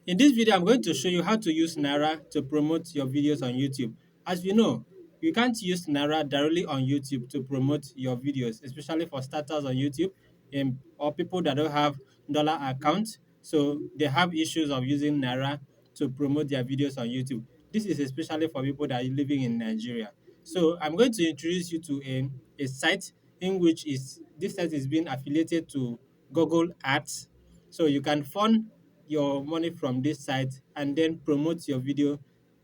In this video, I'm going to show you how to use Naira to promote your videos on YouTube. As you know, you can't use Naira directly on YouTube to promote your videos, especially for starters on YouTube or people that don't have dollar accounts. So they have issues of using Naira to promote their videos on YouTube. This is especially for people that are living in Nigeria. So I'm going to introduce you to a site in which is this site is being affiliated to Google Ads. So you can fund your money from this site and then promote your video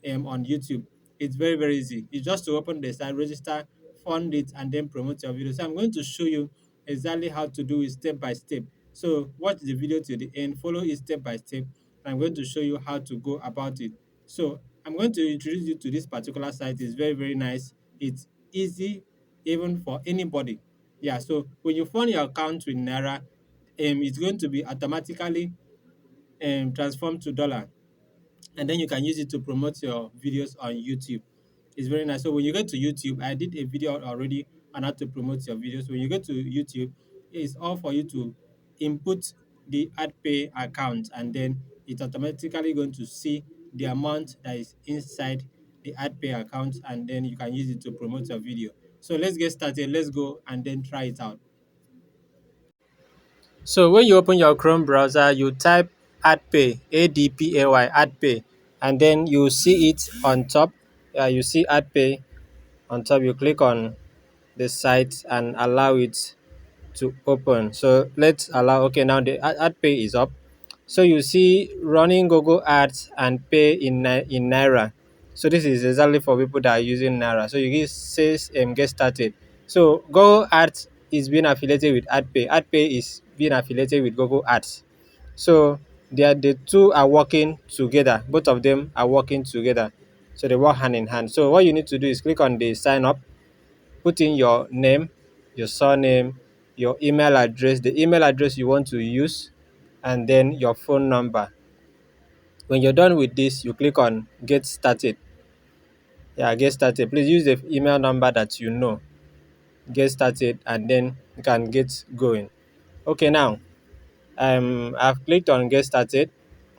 on YouTube. It's very, very easy. It's just to open the site, register, fund it, and then promote your video. So I'm going to show you exactly how to do it step by step. So watch the video to the end, follow it step by step. I'm going to show you how to go about it. So I'm going to introduce you to this particular site. It's very, very nice. It's easy even for anybody. Yeah, so when you fund your account with Naira, it's going to be automatically transformed to dollar, and then you can use it to promote your videos on YouTube. It's very nice. So when you go to YouTube, I did a video already on how to promote your videos. When you go to YouTube, it's all for you to input the AdPay account, and then it's automatically going to see the amount that is inside the AdPay account, and then you can use it to promote your video. So let's get started. Let's go and then try it out. So when you open your Chrome browser, you type AdPay, ADPAY, AdPay, and then you see it on top. You see AdPay on top. You click on the site and allow it to open. So let's allow. Okay, now the AdPay is up. So you see running Google Ads and pay in Naira. So this is exactly for people that are using Naira. So you says get started. So Google Ads is being affiliated with AdPay. AdPay is being affiliated with Google Ads. So the two are working together. Both of them are working together. So they work hand in hand. So what you need to do is click on the sign up, put in your name, your surname, your email address, the email address you want to use, and then your phone number. When you're done with this, you click on get started. Yeah, get started. Please use the email number that you know. Get started, and then you can get going. Okay, now I've clicked on get started,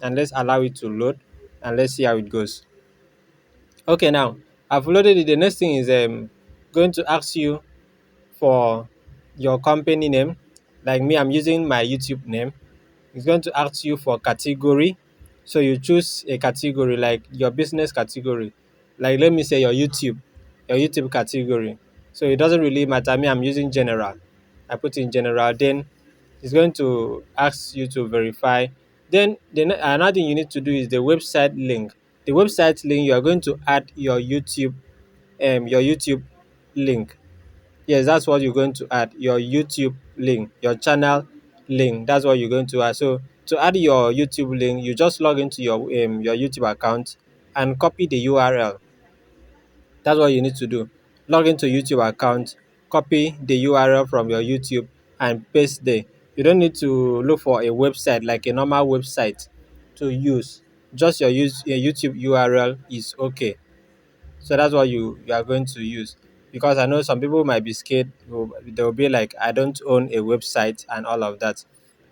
and let's allow it to load, and let's see how it goes. Okay, now I've loaded it. The next thing is going to ask you for your company name. Like me, I'm using my YouTube name. It's going to ask you for category. So you choose a category like your business category. Like let me say your YouTube category. So it doesn't really matter. Me, I'm using general. I put in general. Then it's going to ask you to verify. Then another thing you need to do is the website link. The website link, you are going to add your YouTube link. Yes, that's what you're going to add. Your YouTube link, your channel link. That's what you're going to add. So to add your YouTube link, you just log into your YouTube account and copy the URL. That's what you need to do. Log into YouTube account, copy the URL from your YouTube and paste there. You don't need to look for a website like a normal website to use. Just your YouTube URL is okay. So that's what you are going to use. Because I know some people might be scared. They'll be like, I don't own a website and all of that.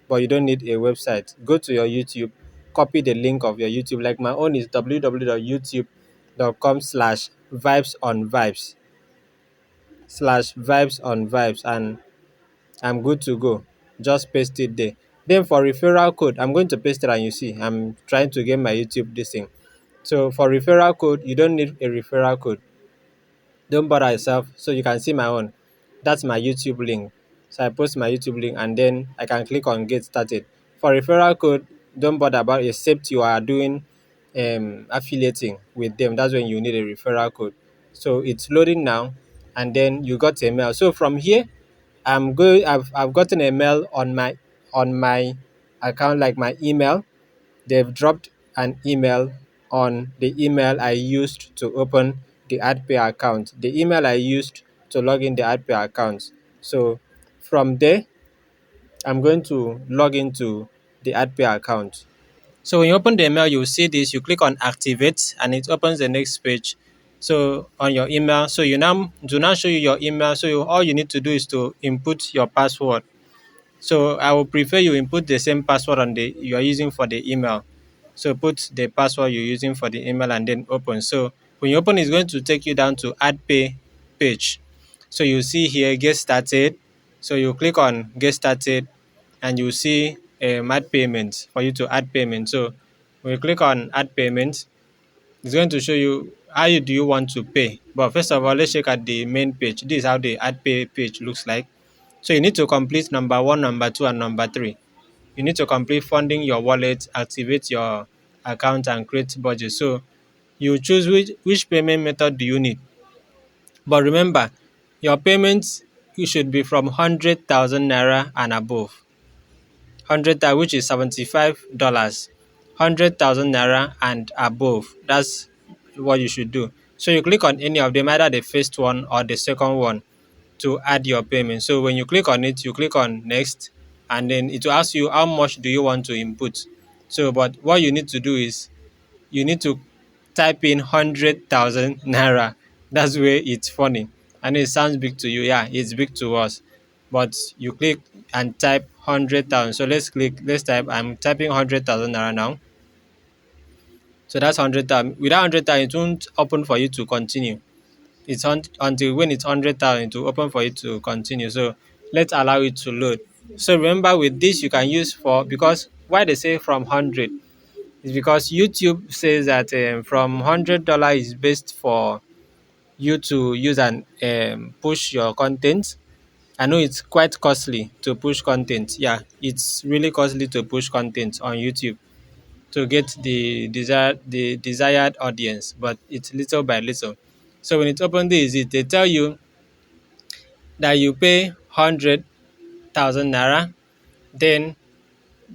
But you don't need a website. Go to your YouTube, copy the link of your YouTube. Like my own is www.youtube.com/vibes on vibes and I'm good to go. Just paste it there. Then for referral code, I'm going to paste it and you see I'm trying to get my YouTube this thing. So for referral code, you don't need a referral code. Don't bother yourself. So you can see my own. That's my YouTube link. So I post my YouTube link and then I can click on get started. For referral code, don't bother about it except you are doing affiliating with them. That's when you need a referral code. So it's loading now, and then you got a mail. So from here, I've gotten a mail on my account, like my email. They've dropped an email on the email I used to open the AdPay account, the email I used to log in the AdPay account. So from there, I'm going to log into the AdPay account. So when you open the email, you see this, you click on activate and it opens the next page. So on your email, so you now do not show you your email. So all you need to do is to input your password. So I will prefer you input the same password on the you are using for the email. So put the password you're using for the email and then open. So when you open, it's going to take you down to add pay page. So you see here get started. So you click on get started and you see add payment for you to add payment. So when you click on add payment, it's going to show you how do you want to pay. But first of all, let's check at the main page. This is how the add pay page looks like. So you need to complete number 1, number 2, and number 3. You need to complete funding your wallet, activate your account, and create budget. So you choose which payment method do you need. But remember, your payments you should be from 100,000 naira and above. 100,000, which is $75. 100,000 naira and above. That's what you should do. So you click on any of them, either the first one or the second one, to add your payment. So when you click on it, you click on next, and then it will ask you how much do you want to input. So, but what you need to do is you need to type in 100,000 naira. That's where it's funny. And it sounds big to you. Yeah, it's big to us. But you click and type 100,000. So let's type, I'm typing 100,000 naira now. So that's 100,000. Without 100,000, it won't open for you to continue. It's until when it's 100,000 to open for you to continue. So let's allow it to load. So remember, with this you can use for, because why they say from 100 is because YouTube says that from $100 is best for you to use and push your content. I know it's quite costly to push content. Yeah, it's really costly to push content on YouTube to get the desired audience, but it's little by little. So when it's open this, they tell you that you pay 100,000 naira, then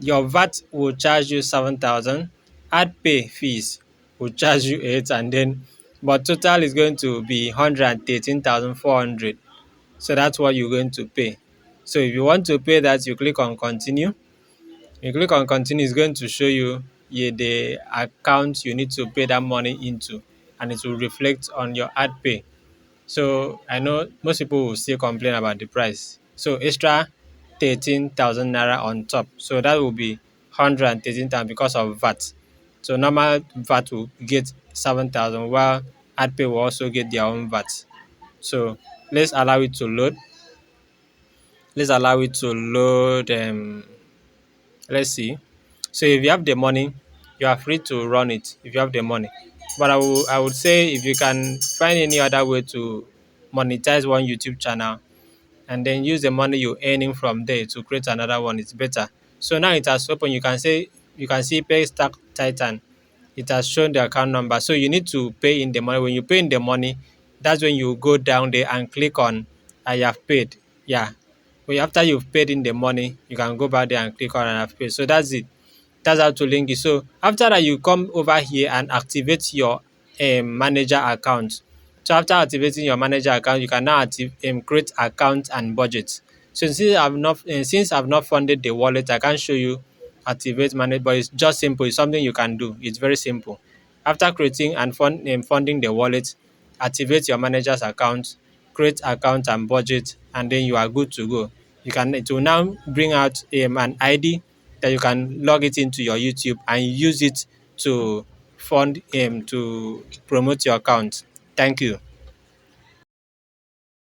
your VAT will charge you 7,000, ad pay fees will charge you 8, and then but total is going to be 113,400. So that's what you're going to pay. So if you want to pay that, you click on continue. You click on continue, it's going to show you the account you need to pay that money into, and it will reflect on your ad pay. So I know most people will still complain about the price. So extra 13,000 naira on top. So that will be 113,000 because of VAT. So normal VAT will get 7,000, while AdPay will also get their own VAT. So let's allow it to load. Let's allow it to load. Let's see. So if you have the money, you are free to run it if you have the money. But I would say if you can find any other way to monetize one YouTube channel and then use the money you're earning from there to create another one, it's better. So now it has opened. You can see Pay Stack Titan. It has shown the account number. So you need to pay in the money. When you pay in the money, that's when you go down there and click on I have paid. Yeah. After you've paid in the money, you can go back there and click on I have paid. So that's it. That's how to link it. So after that, you come over here and activate your manager account. So after activating your manager account, you can now create account and budget. So since I've not funded the wallet, I can't show you activate manage, but it's just simple. It's something you can do. It's very simple. After creating and funding the wallet, activate your manager's account, create account and budget, and then you are good to go. It will now bring out an ID that you can log it into your YouTube and use it to fund to promote your account. Thank you.